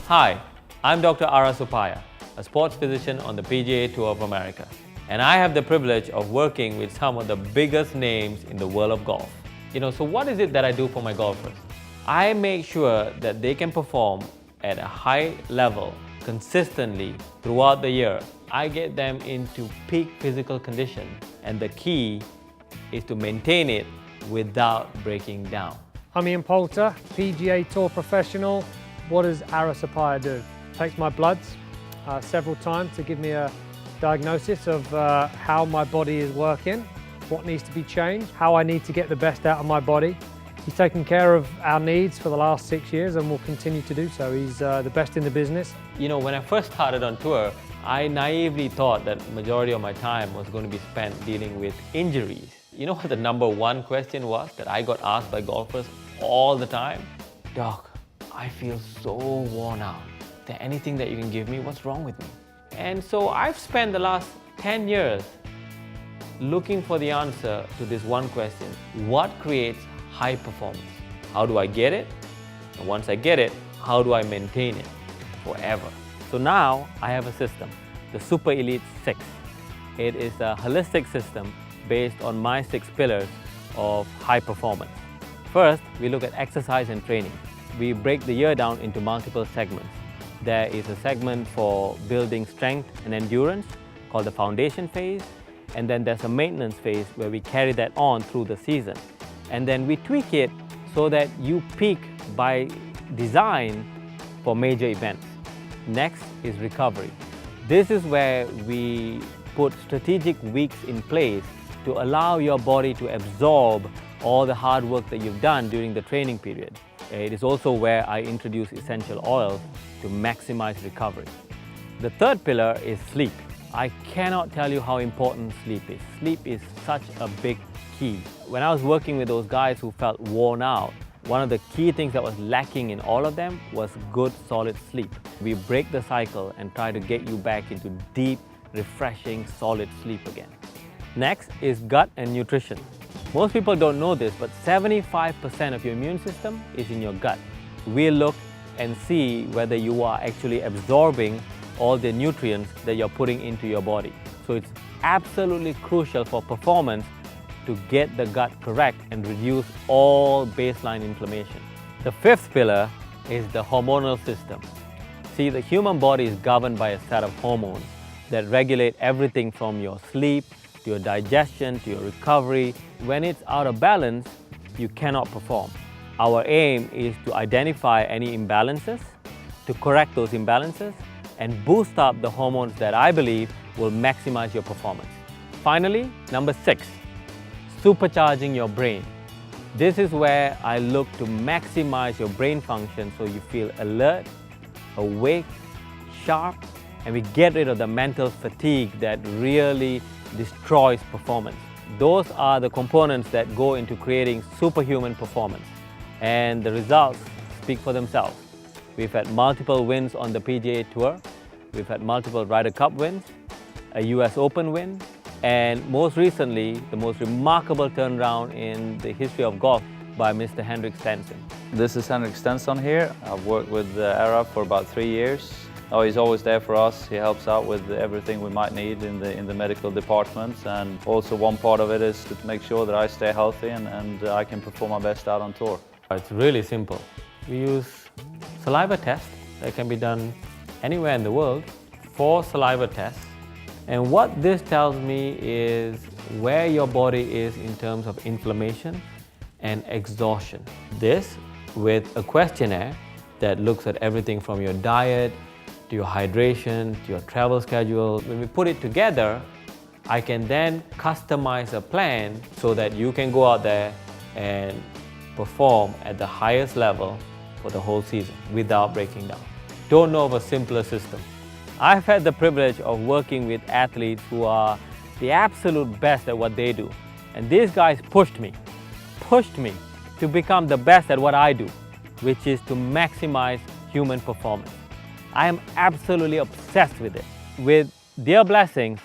Hi, I'm Dr. Ara Supaya, a sports physician on the PGA Tour of America, and I have the privilege of working with some of the biggest names in the world of golf. So what is it that I do for my golfers? I make sure that they can perform at a high level consistently throughout the year. I get them into peak physical condition, and the key is to maintain it without breaking down. I'm Ian Poulter, PGA Tour professional. What does Ara Supaya do? Takes my bloods several times to give me a diagnosis of how my body is working, what needs to be changed, how I need to get the best out of my body. He's taken care of our needs for the last 6 years and will continue to do so. He's the best in the business. When I first started on tour, I naively thought that the majority of my time was going to be spent dealing with injuries. You know what the number one question was that I got asked by golfers all the time? Doc, I feel so worn out. Is there anything that you can give me? What's wrong with me? And so I've spent the last 10 years looking for the answer to this one question. What creates high performance? How do I get it? And once I get it, how do I maintain it forever? So now I have a system, the Super Elite 6. It is a holistic system based on my 6 pillars of high performance. First, we look at exercise and training. We break the year down into multiple segments. There is a segment for building strength and endurance called the foundation phase, and then there's a maintenance phase where we carry that on through the season. And then we tweak it so that you peak by design for major events. Next is recovery. This is where we put strategic weeks in place to allow your body to absorb all the hard work that you've done during the training period. It is also where I introduce essential oils to maximize recovery. The third pillar is sleep. I cannot tell you how important sleep is. Sleep is such a big key. When I was working with those guys who felt worn out, one of the key things that was lacking in all of them was good, solid sleep. We break the cycle and try to get you back into deep, refreshing, solid sleep again. Next is gut and nutrition. Most people don't know this, but 75% of your immune system is in your gut. We look and see whether you are actually absorbing all the nutrients that you're putting into your body. So it's absolutely crucial for performance to get the gut correct and reduce all baseline inflammation. The fifth pillar is the hormonal system. See, the human body is governed by a set of hormones that regulate everything from your sleep, to your digestion, to your recovery. When it's out of balance, you cannot perform. Our aim is to identify any imbalances, to correct those imbalances, and boost up the hormones that I believe will maximize your performance. Finally, number 6, supercharging your brain. This is where I look to maximize your brain function so you feel alert, awake, sharp, and we get rid of the mental fatigue that really destroys performance. Those are the components that go into creating superhuman performance, and the results speak for themselves. We've had multiple wins on the PGA Tour, we've had multiple Ryder Cup wins, a US Open win, and most recently, the most remarkable turnaround in the history of golf by Mr. Henrik Stenson. This is Henrik Stenson here. I've worked with Ara for about 3 years. He's always there for us. He helps out with everything we might need in the medical departments, and also one part of it is to make sure that I stay healthy and I can perform my best out on tour. It's really simple. We use saliva tests that can be done anywhere in the world, 4 saliva tests. And what this tells me is where your body is in terms of inflammation and exhaustion. This with a questionnaire that looks at everything from your diet, to your hydration, to your travel schedule. When we put it together, I can then customize a plan so that you can go out there and perform at the highest level for the whole season without breaking down. Don't know of a simpler system. I've had the privilege of working with athletes who are the absolute best at what they do. And these guys pushed me to become the best at what I do, which is to maximize human performance. I am absolutely obsessed with it. With their blessings,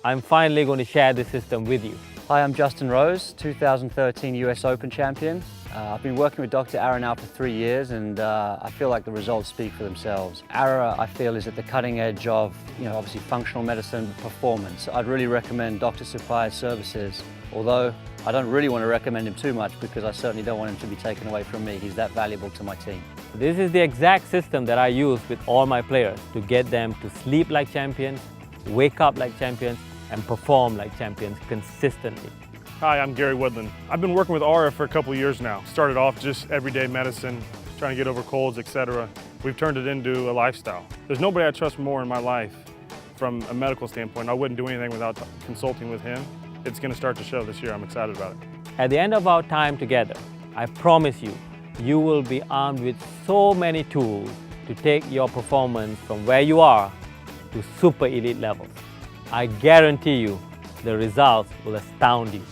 I'm finally going to share this system with you. Hi, I'm Justin Rose, 2013 US Open champion. I've been working with Dr. Ara now for 3 years, and I feel like the results speak for themselves. Ara, I feel, is at the cutting edge of, obviously functional medicine performance. I'd really recommend Dr. Suppiah's services, although I don't really want to recommend him too much because I certainly don't want him to be taken away from me. He's that valuable to my team. This is the exact system that I use with all my players to get them to sleep like champions, wake up like champions, and perform like champions consistently. Hi, I'm Gary Woodland. I've been working with Ara for a couple of years now. Started off just everyday medicine, trying to get over colds, etc. We've turned it into a lifestyle. There's nobody I trust more in my life from a medical standpoint. I wouldn't do anything without consulting with him. It's going to start to show this year. I'm excited about it. At the end of our time together, I promise you, you will be armed with so many tools to take your performance from where you are to super elite levels. I guarantee you, the results will astound you.